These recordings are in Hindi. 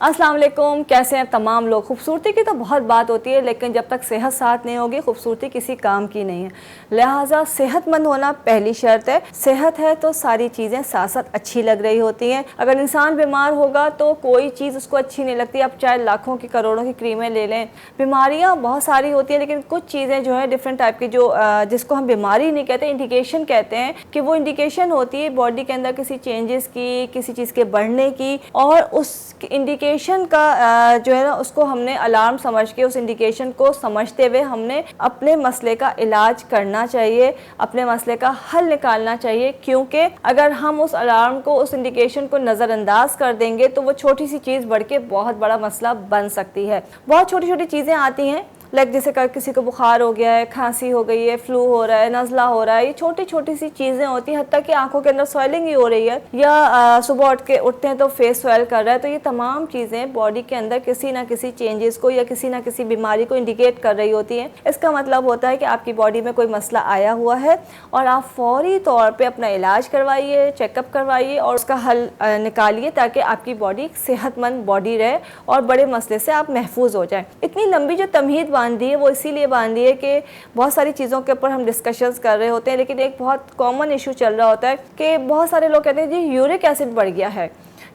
अस्सलाम वालेकुम, कैसे हैं तमाम लोग। खूबसूरती की तो बहुत बात होती है, लेकिन जब तक सेहत साथ नहीं होगी खूबसूरती किसी काम की नहीं है। लिहाजा सेहतमंद होना पहली शर्त है। सेहत है तो सारी चीज़ें साथ साथ अच्छी लग रही होती हैं। अगर इंसान बीमार होगा तो कोई चीज़ उसको अच्छी नहीं लगती। आप चाहे लाखों की करोड़ों की क्रीमें ले लें, बीमारियाँ बहुत सारी होती हैं, लेकिन कुछ चीज़ें जो है डिफरेंट टाइप की जो जिसको हम बीमारी नहीं कहते, इंडिकेशन कहते हैं कि वो इंडिकेशन होती है बॉडी के अंदर किसी चेंजेस की, किसी चीज़ के बढ़ने की, और उस इंडिकेशन का जो है ना उसको हमने अलार्म समझ के उस इंडिकेशन को समझते हुए हमने अपने मसले का इलाज करना चाहिए, अपने मसले का हल निकालना चाहिए। क्योंकि अगर हम उस अलार्म को, उस इंडिकेशन को नज़रअंदाज कर देंगे तो वो छोटी सी चीज़ बढ़ के बहुत बड़ा मसला बन सकती है। बहुत छोटी छोटी चीज़ें आती हैं, लाइक जैसे किसी को बुखार हो गया है, खांसी हो गई है, फ्लू हो रहा है, नज़ला हो रहा है, ये छोटी छोटी सी चीज़ें होती हैं। हत्ता कि आंखों के अंदर स्वेलिंग ही हो रही है, या सुबह उठते हैं तो फेस स्वेल कर रहा है, तो ये तमाम चीज़ें बॉडी के अंदर किसी ना किसी चेंजेस को या किसी ना किसी बीमारी को इंडिकेट कर रही होती हैं। इसका मतलब होता है कि आपकी बॉडी में कोई मसला आया हुआ है और आप फौरी तौर पर अपना इलाज करवाइए, चेकअप करवाइए और उसका हल निकालिए, ताकि आपकी बॉडी सेहतमंद बॉडी रहे और बड़े मसले से आप महफूज हो जाएं। इतनी लंबी जो तमहीद बांधी है वो इसीलिए बांधी है कि बहुत सारी चीज़ों के ऊपर हम डिस्कशंस कर रहे होते हैं, लेकिन एक बहुत कॉमन इशू चल रहा होता है कि बहुत सारे लोग कहते हैं जी यूरिक एसिड बढ़ गया है,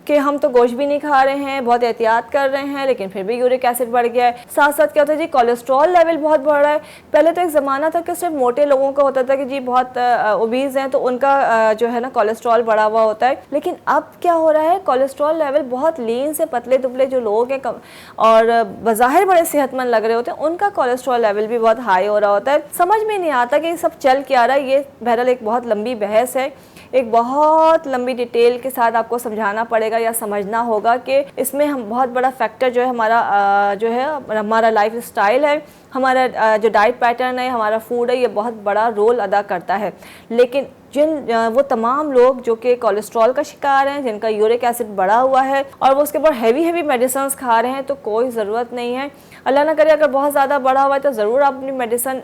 कि हम तो गोश्त भी नहीं खा रहे हैं, बहुत एहतियात कर रहे हैं, लेकिन फिर भी यूरिक एसिड बढ़ गया है। साथ साथ क्या होता है जी, कोलेस्ट्रॉल लेवल बहुत बढ़ रहा है। पहले तो एक ज़माना था कि सिर्फ मोटे लोगों का होता था कि जी बहुत ओबीज़ हैं तो उनका जो है ना कोलेस्ट्रॉल बढ़ा हुआ होता है, लेकिन अब क्या हो रहा है, कोलेस्ट्रॉल लेवल बहुत लीन से पतले दुबले जो लोग हैं और बज़ाहिर बड़े सेहतमंद लग रहे होते हैं, उनका कोलेस्ट्रॉल लेवल भी बहुत हाई हो रहा होता है। समझ में नहीं आता कि ये सब चल क्या रहा है। ये बहरहाल एक बहुत लंबी बहस है, एक बहुत लंबी डिटेल के साथ आपको समझाना पड़ेगा या समझना होगा कि इसमें हम बहुत बड़ा फैक्टर जो है हमारा लाइफ स्टाइल है, हमारा जो डाइट पैटर्न है, हमारा फूड है, ये बहुत बड़ा रोल अदा करता है। लेकिन वो तमाम लोग जो कि कोलेस्ट्रॉल का शिकार हैं, जिनका यूरिक एसिड बढ़ा हुआ है और वो उसके ऊपर हैवी मेडिसिन खा रहे हैं, तो कोई ज़रूरत नहीं है। अल्लाह ना करे अगर बहुत ज़्यादा बढ़ा हुआ है तो ज़रूर आप अपनी मेडिसिन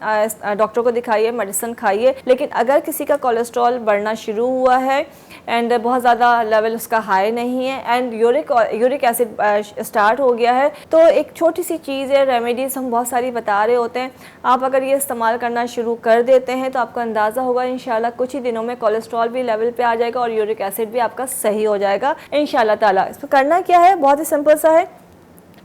डॉक्टर को दिखाइए, मेडिसिन खाइए। लेकिन अगर किसी का कोलेस्ट्रॉल बढ़ना शुरू हुआ है एंड बहुत ज़्यादा लेवल उसका हाई नहीं है एंड यूरिक एसिड स्टार्ट हो गया है, तो एक छोटी सी चीज़ है, रेमेडीज़ हम बहुत सारी बता रहे होते हैं, आप अगर ये इस्तेमाल करना शुरू कर देते हैं तो आपको अंदाज़ा होगा इंशाल्लाह कुछ ही दिनों में कोलेस्ट्रॉल भी लेवल पे आ जाएगा और यूरिक एसिड भी आपका सही हो जाएगा इंशाल्लाह ताला। इसमें करना क्या है, बहुत ही सिंपल सा है।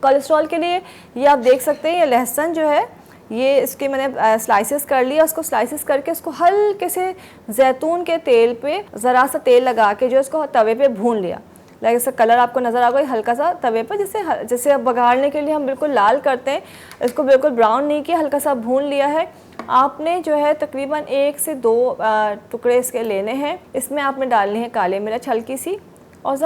कोलेस्ट्रॉल के लिए ये आप देख सकते हैं, ये लहसुन जो है ये इसके मैंने स्लाइसेस कर लिया, उसको स्लाइसेस करके उसको हल्के से जैतून के तेल पे ज़रा सा तेल लगा के जो इसको तवे पे भून लिया। लाइक इसका कलर आपको नज़र आ गया हल्का सा तवे पर, जैसे बघाड़ने के लिए हम बिल्कुल लाल करते हैं, इसको बिल्कुल ब्राउन नहीं किया, हल्का सा भून लिया है। आपने जो है तकरीबन 1 से 2 टुकड़े इसके लेने हैं। इसमें आपने डालनी है काली मिर्च हल्की सी और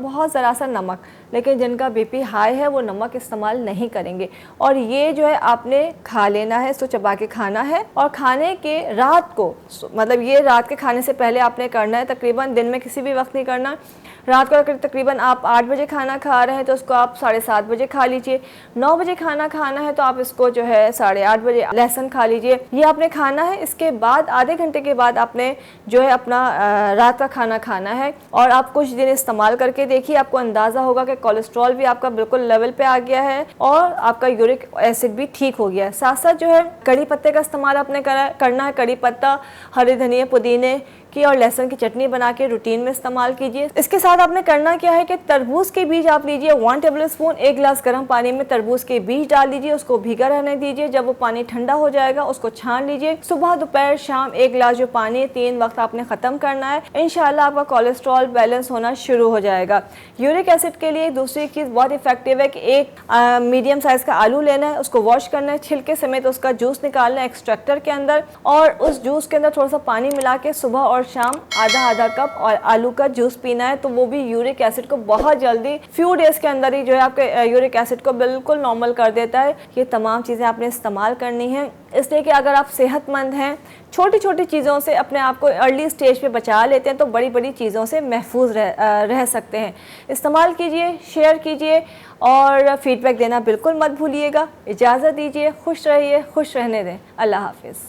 बहुत ज़रा सा नमक, लेकिन जिनका बीपी हाई है वो नमक इस्तेमाल नहीं करेंगे। और ये जो है आपने खा लेना है, इसको चबा के खाना है। और खाने के रात को, मतलब ये रात के खाने से पहले आपने करना है, तकरीबन दिन में किसी भी वक्त नहीं करना। रात को अगर तकरीबन आप 8 बजे खाना खा रहे हैं तो उसको आप 7:30 बजे खा लीजिए। 9 बजे खाना खाना है तो आप इसको जो है 8:30 बजे लहसुन खा लीजिए। ये आपने खाना है। इसके बाद आधे घंटे के बाद आपने जो है अपना रात का खाना खाना है। और आप कुछ दिन इस्तेमाल करके देखिए, आपको अंदाज़ा होगा कि कोलेस्ट्रॉल भी आपका बिल्कुल लेवल पे आ गया है और आपका यूरिक एसिड भी ठीक हो गया है। साथ साथ जो है कड़ी पत्ते का इस्तेमाल आपने करना है। कड़ी पत्ता, हरे धनिए, पुदीने की और लहसुन की चटनी बना के रूटीन में इस्तेमाल कीजिए। इसके साथ आपने करना क्या है कि तरबूज के बीज आप लीजिए 1 टेबल स्पून, 1 गिलास गर्म पानी में तरबूज के बीज डाल दीजिए, उसको भीगा रहने दीजिए। जब वो पानी ठंडा हो जाएगा उसको छान लीजिए। सुबह दोपहर शाम 1 गिलास जो पानी है 3 वक्त आपने ख़त्म करना है। इंशाल्लाह आपका कोलेस्ट्रॉल बैलेंस होना शुरू हो जाएगा। यूरिक एसिड के लिए दूसरी चीज़ बहुत इफेक्टिव है कि एक मीडियम साइज़ का आलू लेना है, उसको वॉश करना है, छिलके समेत उसका जूस निकालना है एक्सट्रैक्टर के अंदर, और उस जूस के अंदर थोड़ा सा पानी मिला के सुबह और शाम आधा कप और आलू का जूस पीना है। तो वो भी यूरिक एसिड को बहुत जल्दी फ्यू डेज के अंदर ही जो है आपके यूरिक एसिड को बिल्कुल नॉर्मल कर देता है। ये तमाम चीज़ें आपने इस्तेमाल करनी है, इसलिए कि अगर आप सेहतमंद हैं, छोटी छोटी चीज़ों से अपने आप को अर्ली स्टेज पे बचा लेते हैं तो बड़ी बड़ी चीज़ों से महफूज रह सकते हैं। इस्तेमाल कीजिए, शेयर कीजिए और फीडबैक देना बिल्कुल मत भूलिएगा। इजाज़त दीजिए, खुश रहिए, खुश रहने दें। अल्लाह हाफिज़।